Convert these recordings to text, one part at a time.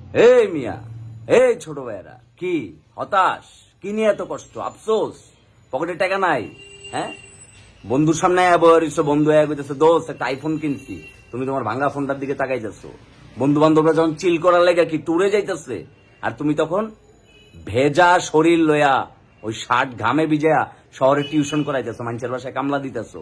এই মিয়া, এই ছোট ভাইয়েরা, কি হতাশ? কি নিয়ে এত কষ্ট, আফসোস? পকেটে টাকা নাই? হ্যাঁ, বন্ধুর সামনে বন্ধু কইতেছে দোস্ত একটা আইফোন কিনছি, তুমি তোমার ভাঙা ফোনটার দিকে তাকাইতেছো। বন্ধু বান্ধবরা যখন চিল করার লেগে কি ট্যুরে যাইতেছে, আর তুমি তখন ভেজা শরীর লয়া ওই শার্ট ঘামে ভিজা শহরে টিউশন করাইতেছো, মানুষের বাসায় কামলা দিতেছো,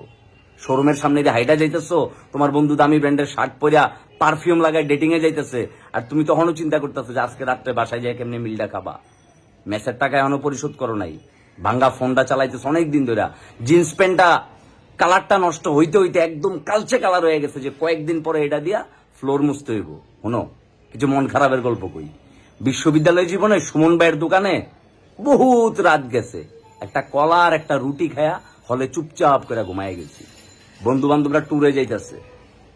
শোরুমের সামনে দিয়ে হাইটা যাইতেছো, তোমার বন্ধু দামি ব্র্যান্ডের শার্ট পরিয়া পারফিউম লাগায় ডেটিং এ যাইতেছে, আর তুমি তখনও চিন্তা করতেছো যে আজকে রাত্রে বাসায় যায় কেমনি মিলটা খাবা। মেসের টাকা এখনো পরিশোধ করো নাই, ভাঙ্গা ফোনটা চালাইতেছ অনেক দিন ধরে, জিন্স প্যান্টটা কালারটা নষ্ট হইতে হইতে একদম কালচে কালার হয়ে গেছে, যে কয়েকদিন পরে এটা দিয়া ফ্লোর মুছতে হইব। শোনো, কিছু মন খারাপের গল্প কই। বিশ্ববিদ্যালয় জীবনে সুমন ভাইয়ের দোকানে বহুত রাত গেছে, একটা কলা আর একটা রুটি খায়া হলে চুপচাপ করে ঘুমায় গেছি। বন্ধু বান্ধবরা ট্যুরে যাইতেছে,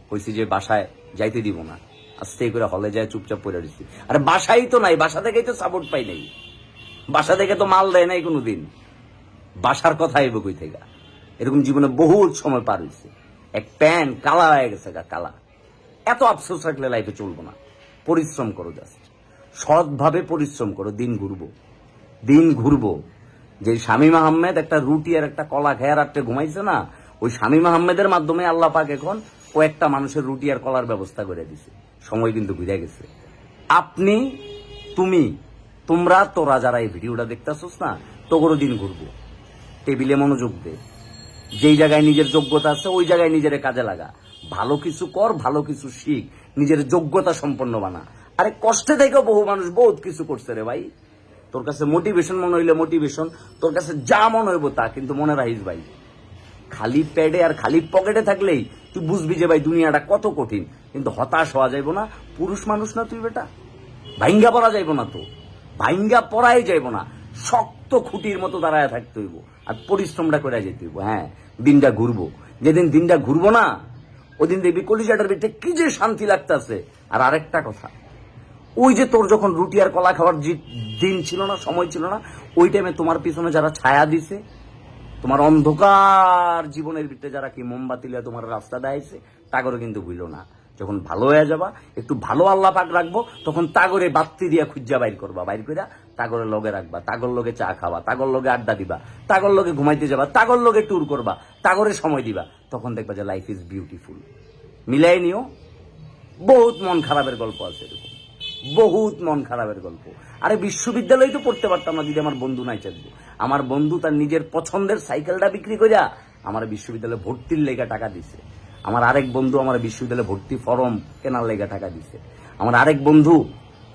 কইছি যে বাসায় যাইতে দিব না, আস্তে করে হলে যায় চুপচাপ পড়ে দিচ্ছি। আরে বাসাই তো নাই, বাসা থেকেই তো সাপোর্ট পাই নাই, বাসা থেকে তো মাল দেয় নাই কোনোদিন, বাসার কথা আইব কই থেকে? এরকম জীবনে বহুত সময় পার হয়েছে, এক প্যান্ট কালা হয়ে গেছে, কালা। এত আফসোস রাখলে লাইফে চলবো না। পরিশ্রম করো, জাস্ট সৎভাবে পরিশ্রম করো, দিন ঘুরবো, দিন ঘুরবো। যে শামীম আহমেদ একটা রুটি আর একটা কলা খেয়ে রাত্রে ঘুমাইছে না, ওই শামীম আহমেদের মাধ্যমে আল্লাহ পাক এখন কয়েকটা মানুষের রুটি আর কলার ব্যবস্থা করে দিছে। সময় কিন্তু ঘুরে গেছে। আপনি, তুমি, তোমরা, তোরা যারা এই ভিডিওটা দেখতেছস না, তোরও দিন ঘুরবো। টেবিলে মনোযোগ দে, যেই জায়গায় নিজের যোগ্যতা আছে ওই জায়গায় নিজের কাজে লাগা, ভালো কিছু কর, ভালো কিছু শিখ, নিজের যোগ্যতা সম্পন্ন বানা। আরে কষ্টে থেকেও বহু মানুষ বহুত কিছু করছে রে ভাই। তোর কাছে মোটিভেশন মনে হইলে মোটিভেশন, তোর কাছে যা মনে হইব তা, কিন্তু মনে রাখিস ভাই, খালি প্যাডে আর খালি পকেটে থাকলেই তুই বুঝবি যে ভাই দুনিয়াটা কত কঠিন। কিন্তু হতাশ হওয়া যাইব না, পুরুষ মানুষ না তুই বেটা, ভাইঙ্গা পড়া যাইব না, তো ভাইঙ্গা পড়াই যাইব না, শক্ত খুঁটির মতো দাঁড়ায় থাকতে হইব, আর পরিশ্রমটা করে যেতে হইব। হ্যাঁ, দিনটা ঘুরবো, যেদিন দিনটা ঘুরবো না ওদিন দেখবি কলিজাটার ভিতরে কি যে শান্তি লাগতেছে। আর আরেকটা কথা, ওই যে তোর যখন রুটি আর কলা খাওয়ার দিন ছিল না, সময় ছিল না, ওই টাইমে তোমার পিছনে যারা ছায়া দিছে, তোমার অন্ধকার জীবনের ভিতরে যারা কি মোমবাতি লিয়া তোমার রাস্তা দেখাইছে, তাগরে কিন্তু ভুলো না। যখন ভালো হয়ে যাবা, একটু ভালো আল্লাহ পাক রাখবো, তখন তাগরে বাত্তি দিয়া খুঁজা বাইর করবা, বাইর কইরা তাগরে লগে রাখবা, তাগর লগে চা খাবা, তাগর লগে আড্ডা দিবা, তাগর লগে ঘুমাইতে যাবা, তাগর লগে ট্যুর করবা, তাগরে সময় দিবা, তখন দেখবা যে লাইফ ইজ বিউটিফুল। মিলাই নিও। বহুত মন খারাপের গল্প আছে এরকম, বহুত মন খারাপের গল্প। আরে বিশ্ববিদ্যালয়ে তো পড়তে পারতাম না যদি আমার বন্ধু নাই চাইতো। আমার বন্ধু তার নিজের পছন্দের সাইকেলটা বিক্রি কইরা আমার বিশ্ববিদ্যালয়ে ভর্তির লেগা টাকা দিছে। আমার আরেক বন্ধু আমার বিশ্ববিদ্যালয়ে ভর্তি ফর্ম কেনার লেগা টাকা দিছে। আমার আরেক বন্ধু